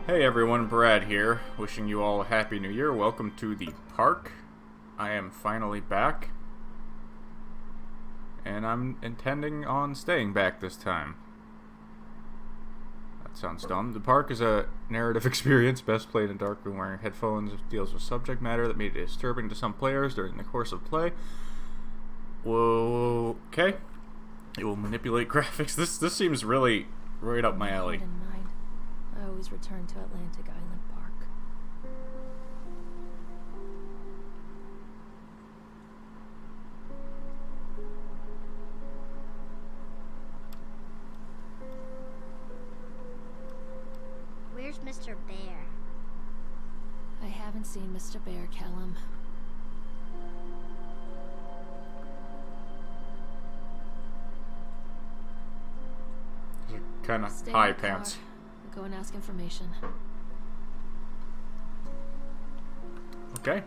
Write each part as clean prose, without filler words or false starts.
Hey everyone, Brad here, wishing you all a happy new year. Welcome to the park. I am finally back, and I'm intending on staying back this time. That sounds dumb. The park is a narrative experience best played in dark room wearing headphones. It deals with subject matter that may be disturbing to some players during the course of play. Whoa, okay. It will manipulate graphics. This seems really right up my alley. I always return to Atlantic Island Park. Where's Mr. Bear? I haven't seen Mr. Bear, Callum. Kind of Stay high in the car. pants. Go and ask information. Okay.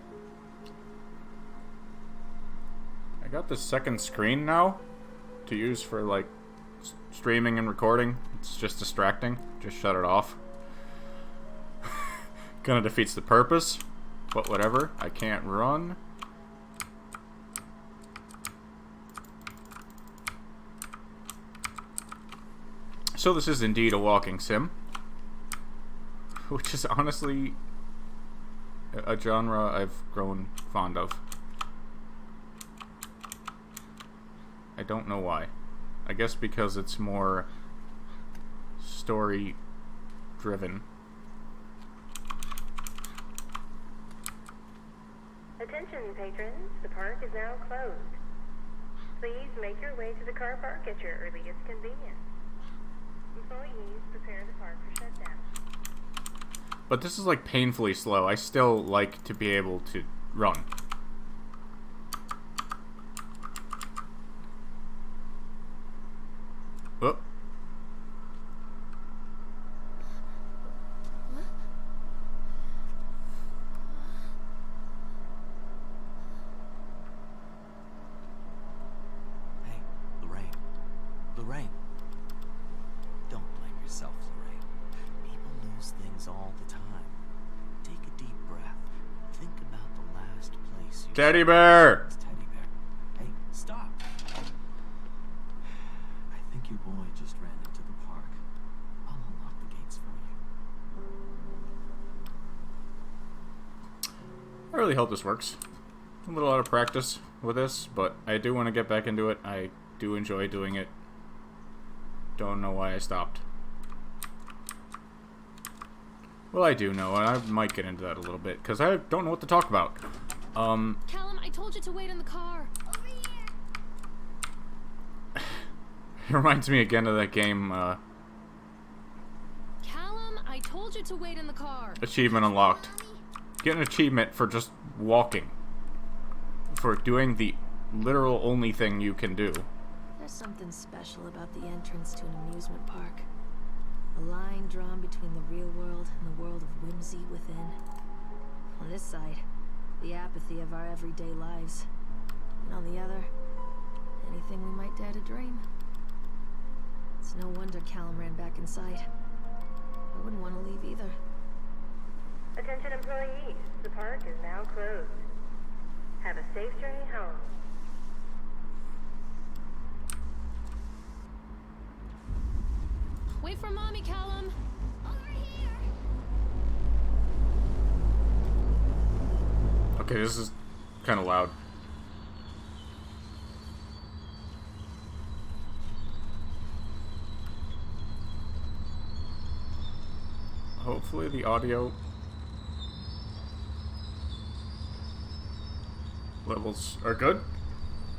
I got this second screen now to use for like streaming and recording. It's just distracting. Just shut it off. Kinda defeats the purpose, but whatever. I can't run. So this is indeed a walking sim, which is honestly a genre I've grown fond of. I don't know why. I guess because it's more story driven. Attention patrons, the park is now closed. Please make your way to the car park at your earliest convenience. Employees prepare the park for shutdown. But this is like painfully slow. I still like to be able to run. Oh. Hey, Lorraine. Don't blame yourself, Lorraine. People lose things all the time. Take a deep breath. Think about the last place you Teddy bear! It's Teddy Bear. Hey, stop. I think your boy just ran into the park. I'll unlock the gates for you. I really hope this works. A little out of practice with this, but I do want to get back into it. I do enjoy doing it. Don't know why I stopped. Well, I do know, and I might get into that a little bit, because I don't know what to talk about. Callum, I told you to wait in the car. Over here! It reminds me again of that game, Callum, I told you to wait in the car. Achievement Unlocked. Get an achievement for just walking. For doing the literal only thing you can do. There's something special about the entrance to an amusement park. A line drawn between the real world and the world of whimsy within. On this side, the apathy of our everyday lives. And on the other, anything we might dare to dream. It's no wonder Callum ran back inside. I wouldn't want to leave either. Attention employees, the park is now closed. Have a safe journey home. Wait for Mommy, Callum! Over here! Okay, this is kind of loud. Hopefully the audio levels are good.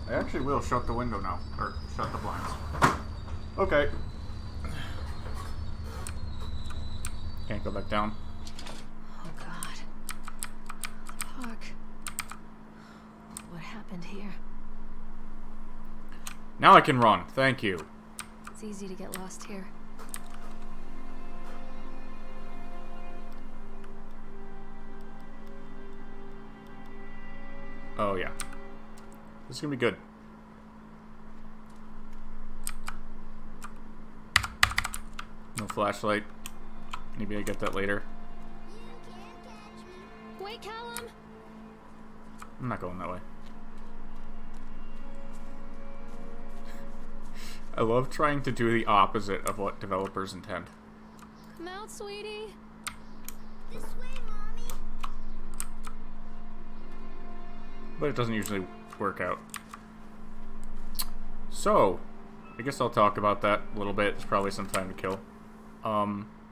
I actually will shut the window now, or shut the blinds. Okay. Can't go back down. Oh God. The park. What happened here? Now I can run. Thank you. It's easy to get lost here. Oh yeah. This is gonna be good. No flashlight. Maybe I get that later. Wait, Callum! I'm not going that way. I love trying to do the opposite of what developers intend. Come out, sweetie. This way, Mommy. But it doesn't usually work out. So, I guess I'll talk about that a little bit. It's probably some time to kill.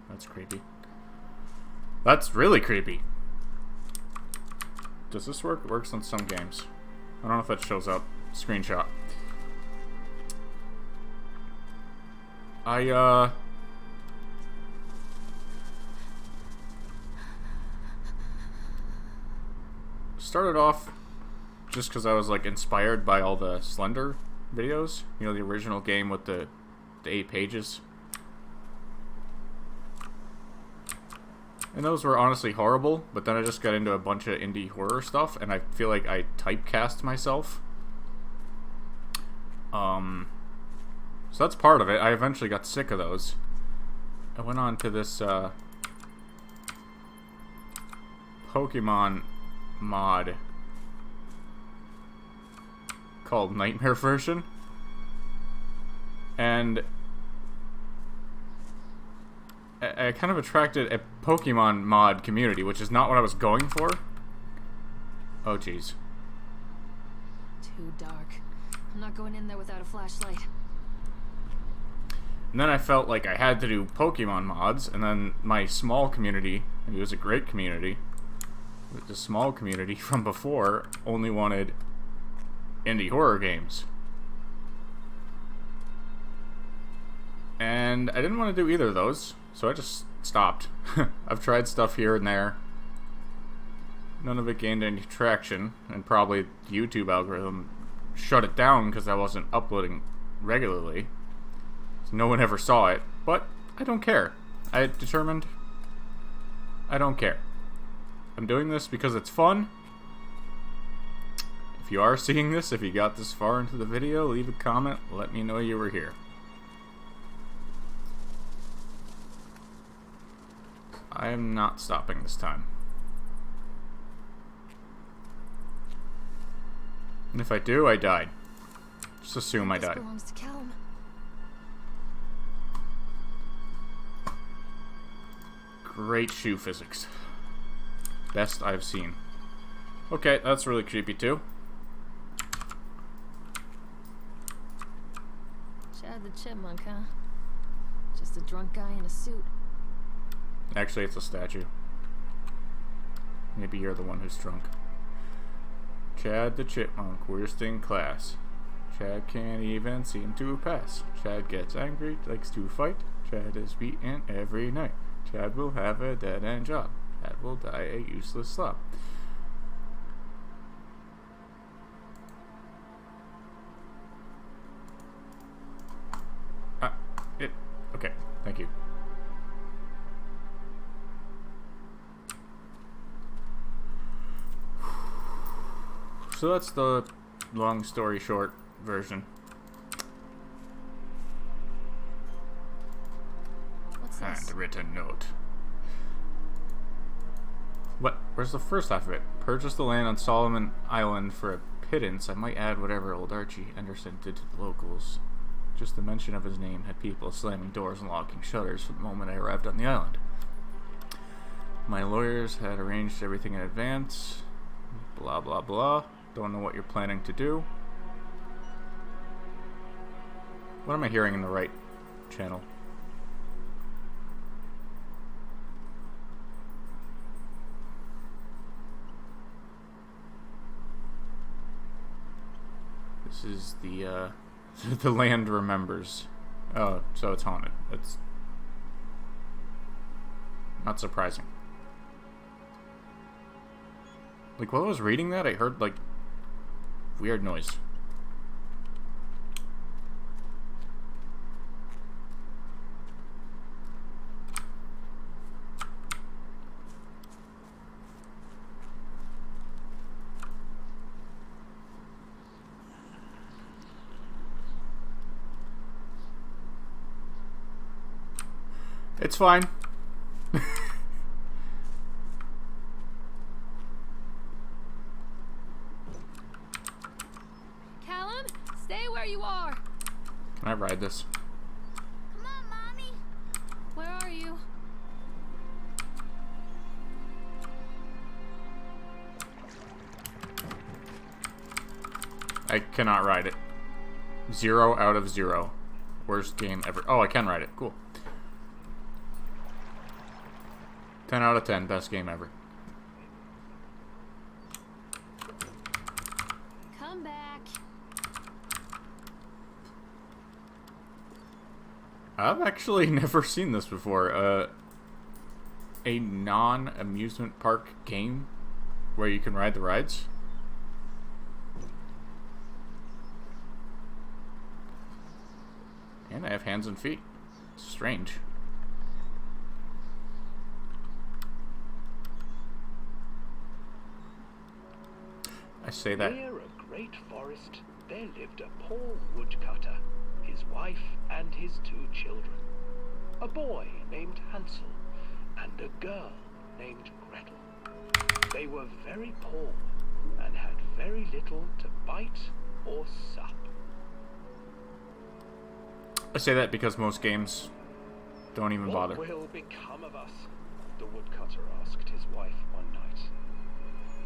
That's creepy. That's really creepy. Does this work? It works on some games. I don't know if that shows up. Screenshot. Started off just because I was like inspired by all the Slender videos. You know, the original game with the 8 pages. And those were honestly horrible, but then I just got into a bunch of indie horror stuff, and I feel like I typecast myself. So that's part of it. I eventually got sick of those. I went on to this Pokemon mod called Nightmare Version, and I kind of attracted a Pokemon mod community, which is not what I was going for. Oh, jeez. Too dark. I'm not going in there without a flashlight. And then I felt like I had to do Pokemon mods, and then my small community, and it was a great community, the small community from before only wanted indie horror games. And I didn't want to do either of those, so I just stopped. I've tried stuff here and there. None of it gained any traction, and probably the YouTube algorithm shut it down because I wasn't uploading regularly. So no one ever saw it, but I don't care. I determined I don't care. I'm doing this because it's fun. If you are seeing this, if you got this far into the video, leave a comment, let me know you were here. I am not stopping this time. And if I do, I died. Just assume I This died. belongs to Callum. Great shoe physics. Best I've seen. Okay, that's really creepy too. Chad the Chipmunk, huh? Just a drunk guy in a suit. Actually, it's a statue. Maybe you're the one who's drunk. Chad the Chipmunk, worst in class. Chad can't even seem to pass. Chad gets angry, likes to fight. Chad is beaten every night. Chad will have a dead-end job. Chad will die a useless slob. Okay, thank you. So that's the long story short version. What's this? Handwritten note. What? Where's the first half of it? Purchase the land on Solomon Island for a pittance. I might add whatever old Archie Anderson did to the locals. Just the mention of his name had people slamming doors and locking shutters from the moment I arrived on the island. My lawyers had arranged everything in advance. Blah, blah, blah. Don't know what you're planning to do. What am I hearing in the right channel? This is the the land remembers. Oh, so it's haunted. It's not surprising. Like, while I was reading that, I heard, like, weird noise. It's fine. Can I ride this? Come on, Mommy. Where are you? I cannot ride it. 0 out of 0. Worst game ever. Oh, I can ride it. Cool. 10 out of 10. Best game ever. Come back. I've actually never seen this before. A non-amusement park game where you can ride the rides. And I have hands and feet. Strange. I say that. Near a great forest, there lived a poor woodcutter, his wife and his 2 children. A boy named Hansel and a girl named Gretel. They were very poor and had very little to bite or sup. I say that because most games don't even bother. What will become of us? The woodcutter asked his wife one night.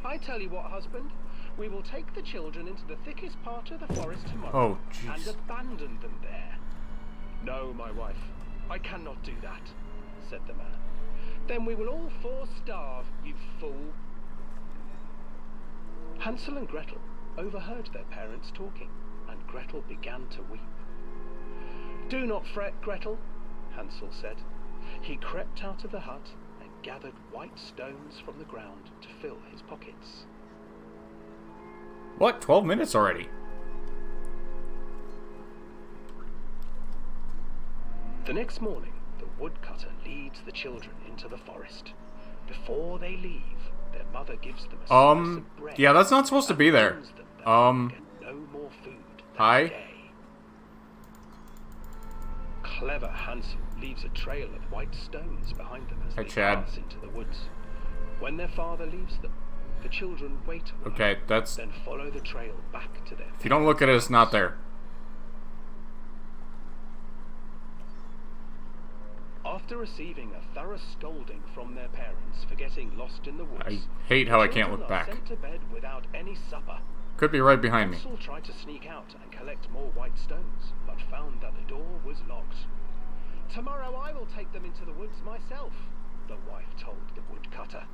I tell you what, husband. We will take the children into the thickest part of the forest tomorrow Oh, and jeez. abandon them there. No, my wife, I cannot do that, said the man. Then we will all 4 starve, you fool. Hansel and Gretel overheard their parents talking, and Gretel began to weep. Do not fret, Gretel, Hansel said. He crept out of the hut and gathered white stones from the ground to fill his pockets. What? 12 minutes already? The next morning, the woodcutter leads the children into the forest. Before they leave, their mother gives them a slice of bread. Yeah, that's not supposed to be there. and warns them that they will get no more food that Hi? day. Clever Hansel leaves a trail of white stones behind them as Hi, they Chad. pass into the woods. When their father leaves them, the children wait a while, Okay, that's... then follow the trail back to their If you don't look at it, it's not there. After receiving a thorough scolding from their parents for getting lost in the woods, I hate how I the can't children look are back. sent to bed without any supper. Could be right behind me. Hansel tried to sneak out and collect more white stones, but found that the door was locked. Tomorrow I will take them into the woods myself, the wife told the woodcutter.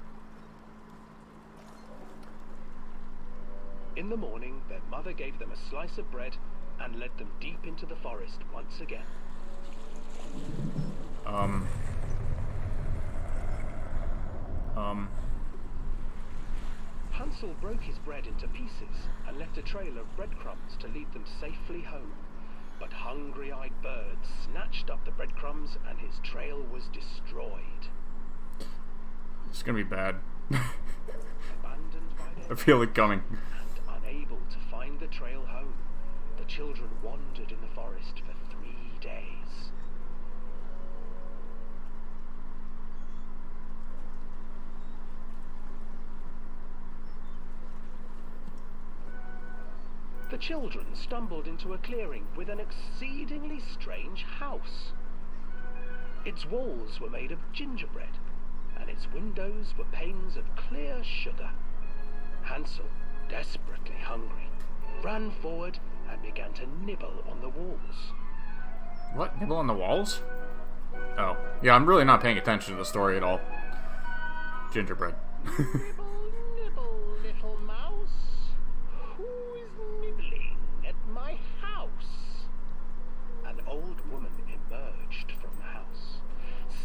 In the morning, their mother gave them a slice of bread and led them deep into the forest once again. Hansel broke his bread into pieces and left a trail of breadcrumbs to lead them safely home. But hungry-eyed birds snatched up the breadcrumbs and his trail was destroyed. It's gonna be bad. Abandoned by I their feel it coming. and unable to find the trail home, the children wandered in the forest for 3 days. The children stumbled into a clearing with an exceedingly strange house. Its walls were made of gingerbread, and its windows were panes of clear sugar. Hansel, desperately hungry, ran forward and began to nibble on the walls. What? Nibble on the walls? Oh. Yeah, I'm really not paying attention to the story at all. Gingerbread. Nibble, nibble, little mouse. Who is nibbling at my house? An old woman emerged from the house,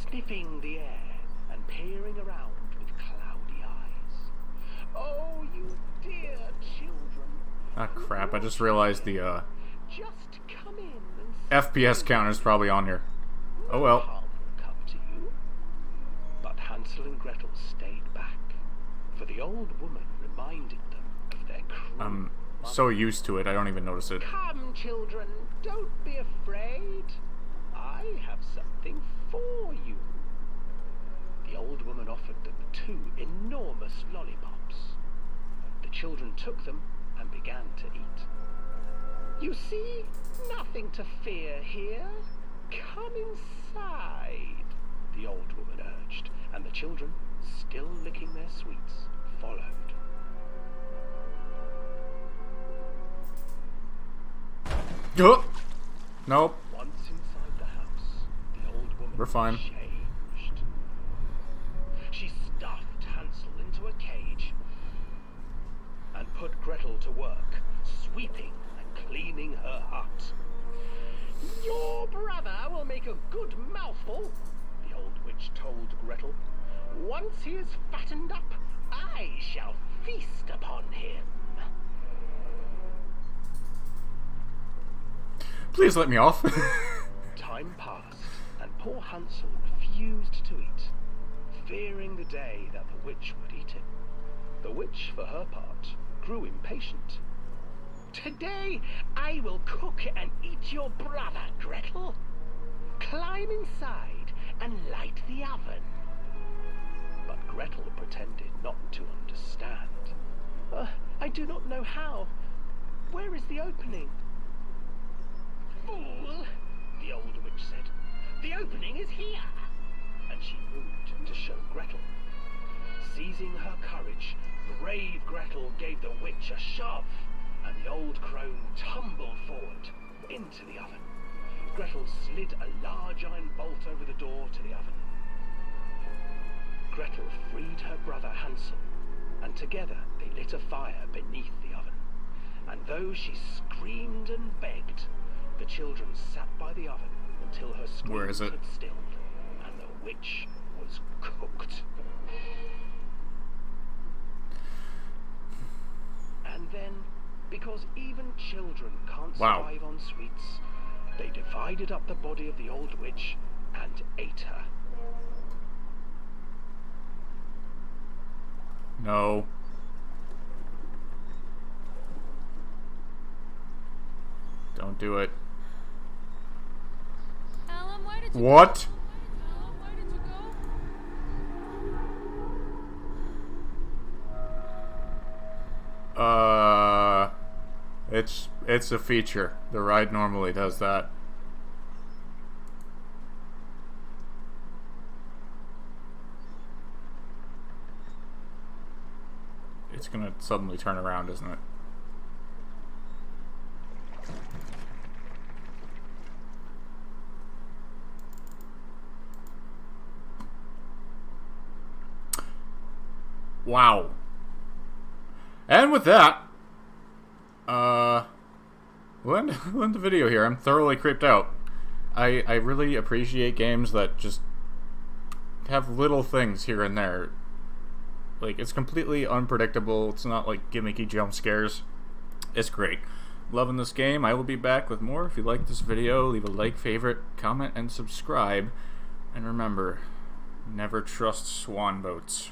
sniffing the air and peering around with cloudy eyes. Oh, you dear children. Ah, crap. I just realized the, Just come in and FPS counter's probably on here. Oh well. harm will come to you. But Hansel and Gretel stayed back, for the old woman reminded them of their cruel I'm mother. so used to it, I don't even notice it. Come, children, don't be afraid. I have something for you. The old woman offered them 2 enormous lollipops. The children took them and began to eat. You see, nothing to fear here. Come inside, the old woman urged, and the children, still licking their sweets, followed. Nope. Once inside the house, the old woman We're fine. changed. She stuffed Hansel into a cage and put Gretel to work, sweeping and cleaning her hut. Your brother will make a good mouthful, the old witch told Gretel. Once he is fattened up, I shall feast upon him. Please let me off. Time passed, and poor Hansel refused to eat, fearing the day that the witch would eat him. The witch, for her part, grew impatient. Today I will cook and eat your brother, Gretel. Climb inside and light the oven. But Gretel pretended not to understand. I do not know how. Where is the opening? Fool, the old witch said. The opening is here. And she moved to show Gretel. Seizing her courage, brave Gretel gave the witch a shove, and the old crone tumbled forward into the oven. Gretel slid a large iron bolt over the door to the oven. Gretel freed her brother Hansel, and together they lit a fire beneath the oven. And though she screamed and begged, the children sat by the oven until her screams Where is it? had stilled, and the witch was cooked. And then, because even children can't Wow. survive on sweets, they divided up the body of the old witch and ate her. No. Don't do it. Alan, why did you What? Alan, why did you go? It's a feature. The ride normally does that. It's gonna suddenly turn around, isn't it? Wow. And with that, we'll end the video here. I'm thoroughly creeped out. I really appreciate games that just have little things here and there. Like, it's completely unpredictable. It's not like gimmicky jump scares. It's great. Loving this game. I will be back with more. If you like this video, leave a like, favorite, comment, and subscribe. And remember, never trust swan boats.